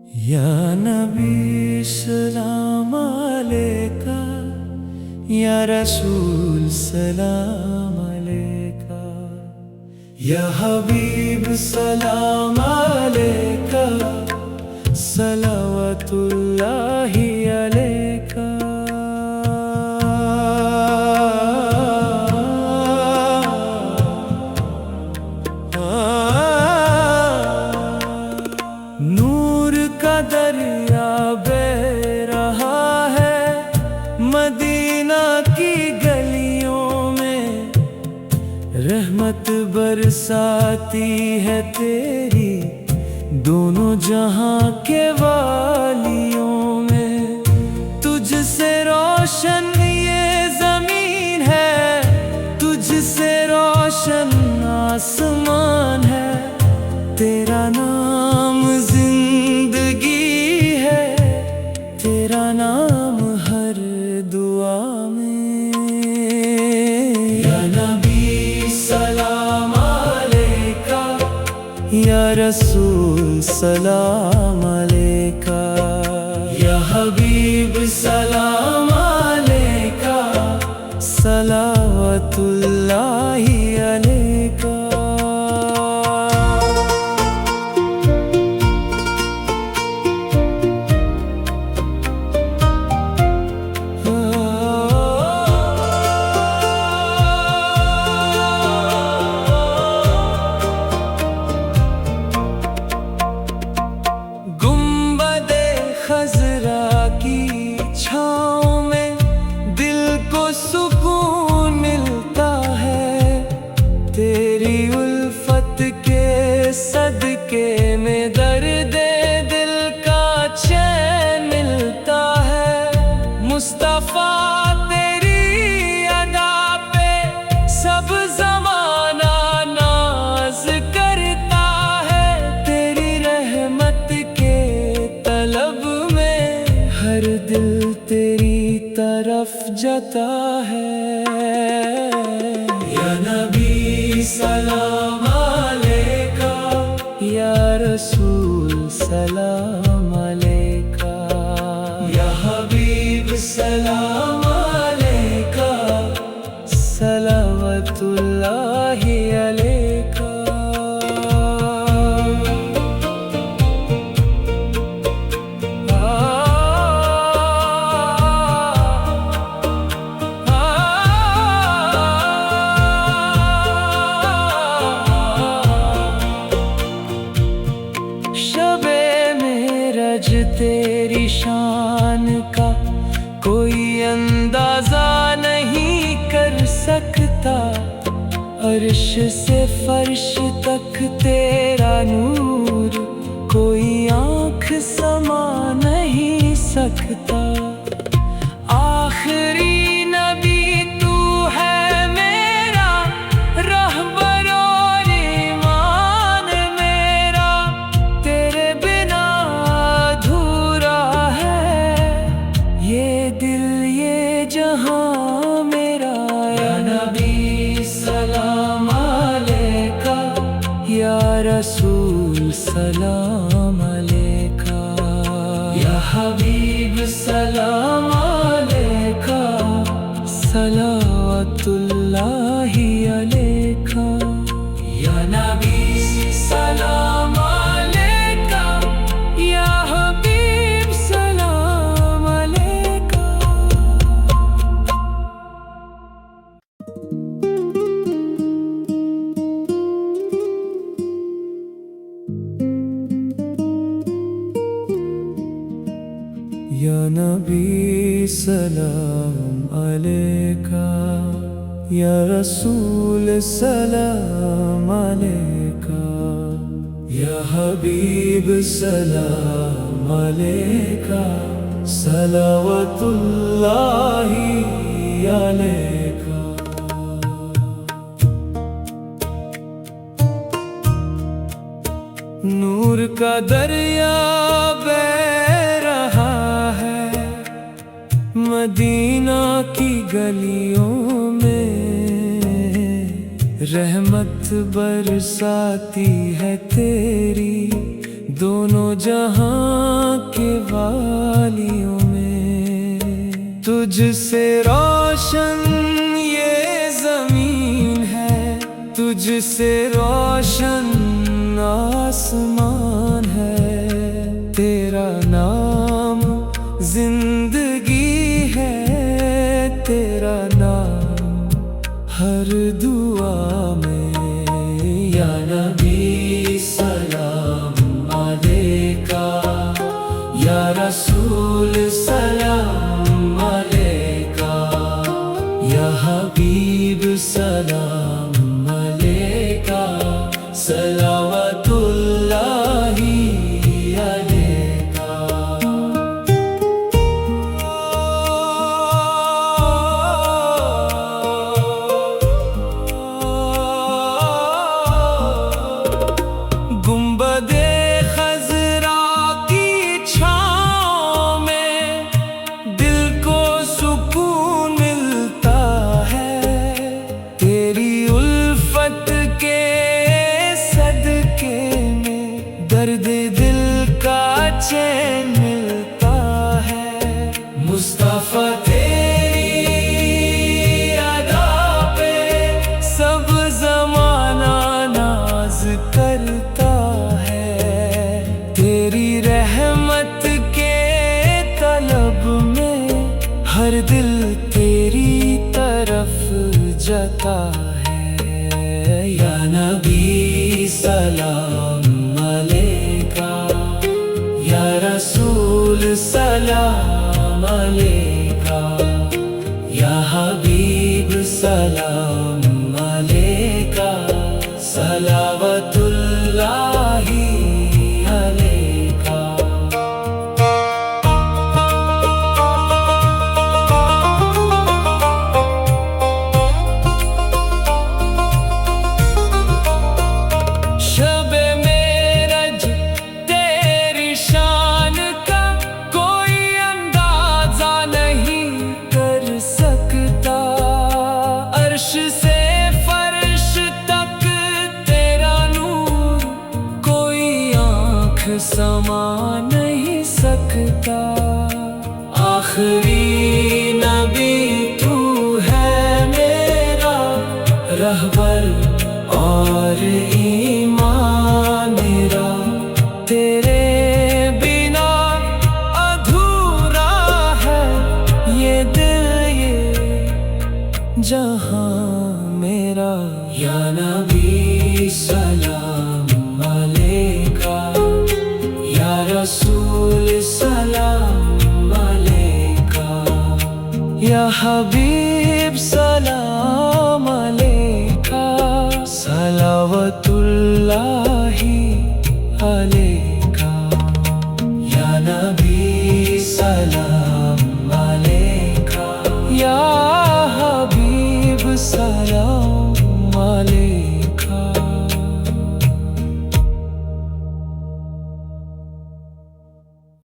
या नबी सलाम अलैका, या रसूल सलाम अलैका, या हबीब सलाम अलैका, सलावतुल्लाहि अलैका। नूर का दरिया बह रहा है मदीना की गलियों में, रहमत बरसाती है तेरी दोनों जहां के वालियों में। तुझसे रोशन ये जमीन है, तुझसे रोशन आसमान है, तेरा नाम जिंदगी है, तेरा नाम हर दुआ में। या नबी सलाम अलैका, या रसूल सलाम अलैका, या हबीब सलाम अलैका, सलावतुल्लाहि अलैका। खज़रा की छाँव में दिल को सुकून मिलता है, तेरी उल्फत के सदके में दर्दे दिल का चैन मिलता है। मुस्तफ़ा तेरी अदा पे सब ज़माना नाज करता है, तेरी रहमत के तलब हर दिल तेरी तरफ जाता है। या नबी सलाम अलैका, या रसूल सलाम अलैका, या हबीब सलाम अलैका, सलावतुल्लाहि अलैका। तेरी शान का कोई अंदाजा नहीं कर सकता, अर्श से फर्श तक तेरा नूर कोई आँख समा नहीं सकता। आखिरी नबी तू है मेरा, रहबर और ईमान मेरा, तेरे बिना अधूरा है ये दिल ये जहां मेरा। या नबी सलाम अलैका, या रसूल सलाम अलैका, या हबीब सलाम अलैका, सलावतुल्लाहि अलैका। या नबी सलाम अलैका, या हबीब सलाम अलैका। या नबी सलाम अलैका, या रसूल सलाम अलैका, या हबीब सलाम अलैका, सलावतुल्लाहि अलैका। नूर का दरिया बह रहा है मदीना की गलियों में, रहमत बरसाती है तेरी दोनों जहां के वालियों में। तुझ से रोशन ये जमीन है, तुझ से रोशन आसमान है। तेरा नाम जिंदगी है, तेरा नाम हर दुआ में। या नबी सलाम अलैका, या रसूल सलाम अलैका, या हबीब सलाम अलैका, सलावतुल्लाहि अलैका। गुंबदे खज़रा की छाँव में दिल को सुकून मिलता है। तेरी उल्फत के सदके में दर्द दिल का चैन मिलता है। मुस्तफा तेरी अदा पे सब ज़माना नाज करता है। तेरी रहमत के तलब में हर दिल तेरी तरफ जाता है। या नबी सलाम अलैका, या रसूल सलाम अलैका, या हबीब सलाम अलैका, सलावतुल्लाहि अलैका। शब मेरज तेरी शान का कोई अंदाजा नहीं कर सकता। अर्श से फर्श तक तेरा नूर कोई आँख समा नहीं सकता। आखिरी नबी तू है मेरा रहबर और ईमान मेरा। तेरे बिना अधूरा है ये दिल ये जहां मेरा। या नबी सलाम अलैका, या रसूल सलाम अलैका, या हबीब सलाम